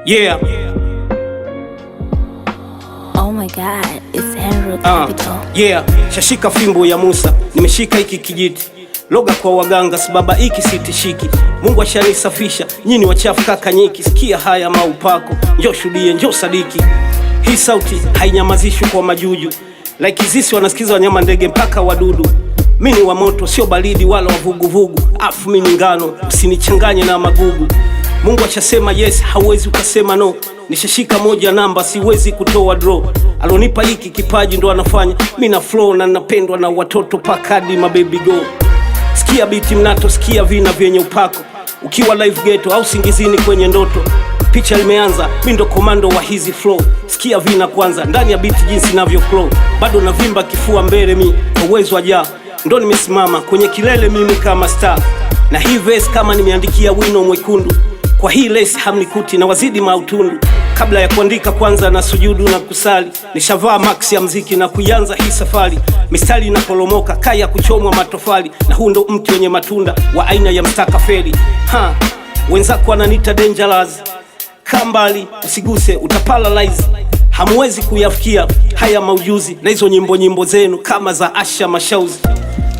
Yeah. Oh my God, it's Henry Capital. Yeah, shashika fimbo ya Musa, nimeshika hiki kijiti. Loga kwa waganga sababa hiki sitishiki. Mungu ashanisafisha, nyinyi wachafu kaka nyiki. Sikia haya maupako, njoo shuhudie, njoo sadiki. Hii sauti hainyamazishwi kwa majuju. Like zisi wanasikiza wanyama, ndege mpaka wadudu. Mimi wa moto sio baridi wala wavuguvugu. Afu mimi ngano, usinichanganye na magugu. Mungu ashasema yes, hauwezi ukasema no. Nishashika moja namba, siwezi kutoa draw. Alonipa hiki kipaji ndo anafanya mimi na flow, na napendwa na watoto pakadi mababy go. Sikia biti mnato, sikia vina vyenye upako. Ukiwa live ghetto au singizini kwenye ndoto, picha limeanza, mimi ndo komando wa hizi flow. Sikia vina kwanza, ndani ya biti jinsi navyo flow. Bado navimba kifua mbele mi, kwa uwezo wa Jah. Ndo nimesimama kwenye kilele mimi kama star. Na hii verse kama nimeandikia wino mwekundu. Kwa hii lesi hamnikuti na wazidi mautundu. Kabla ya kuandika kwanza na sujudu na kusali. Nishavaa max ya mziki na kuianza hii safari. Mistari inapolomoka kaya kuchomwa matofali. Na huu ndo mti wenye matunda wa aina ya mstakafeli. Wenzako wananiita dangerous. Kambali usiguse utaparalyze. Hamwezi kuyafikia haya maujuzi na hizo nyimbo zenu kama za Asha Mashauzi.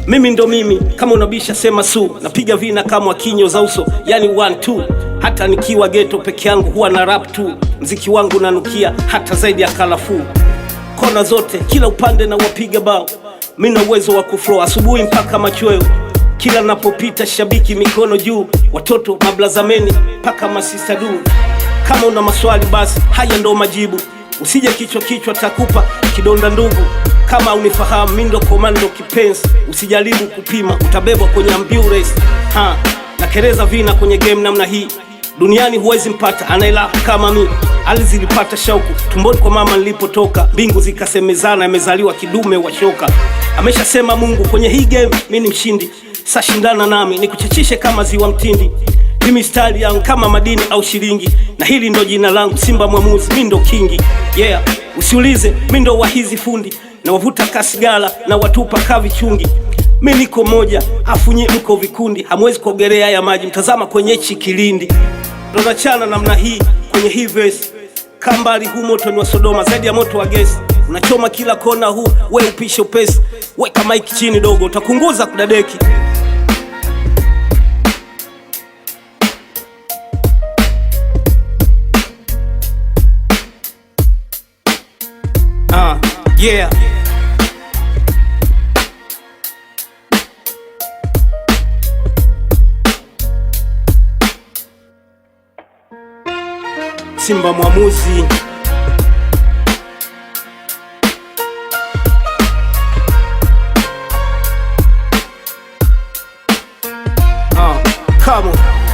Mimi ndo mimi, kama unabisha sema su. Napiga vina kama kinyo za uso, yani 1-2. Hata nikiwa ghetto peke yangu huwa na rap tu. Mziki wangu nanukia hata zaidi ya kalafu. Kona zote, kila upande na wapiga bao. Mimi na uwezo wa kuflow asubuhi mpaka machweo. Kila napopita shabiki mikono juu. Watoto mablazameni mpaka masista du. Kama una maswali basi, haya ndo majibu. Usije kichwa takupa kidonda ndugu. Kama unifahamu mimi ndo komando kipenzi. Usijaribu kupima, utabebwa kwenye ambulance. Nakereza vina kwenye game namna hii. Duniani huwezi mpata anaela kama mimi. Alizilipata shauku tumboni kwa mama nilipotoka. Mbingu zikasemezana, amezaliwa kidume wa shoka. Ameshasema Mungu kwenye hii game mimi ni mshindi. Sasa shindana nami nikuchachishe kama ziwa mtindi. Mimi style yangu kama madini au shilingi. Na hili ndo jina langu, Simba Mwamuzi, mimi ndo kingi. Yeah, usiulize mimi ndo wa hizi fundi. Na wavuta kasigala na watupa kavi chungi. Mimi niko moja, afu nyinyi mko vikundi. Hamwezi kuogelea ya maji, mtazama kwenye hichi kilindi. Ndo nachana namna hii kwenye hii verse. Kambali huu moto ni wa Sodoma, zaidi ya moto wa gesi. Unachoma kila kona huu, we upishe upesi. Weka mic chini dogo, utakunguza kudadeki. Yeah. Simba Mwamuzi. Come on.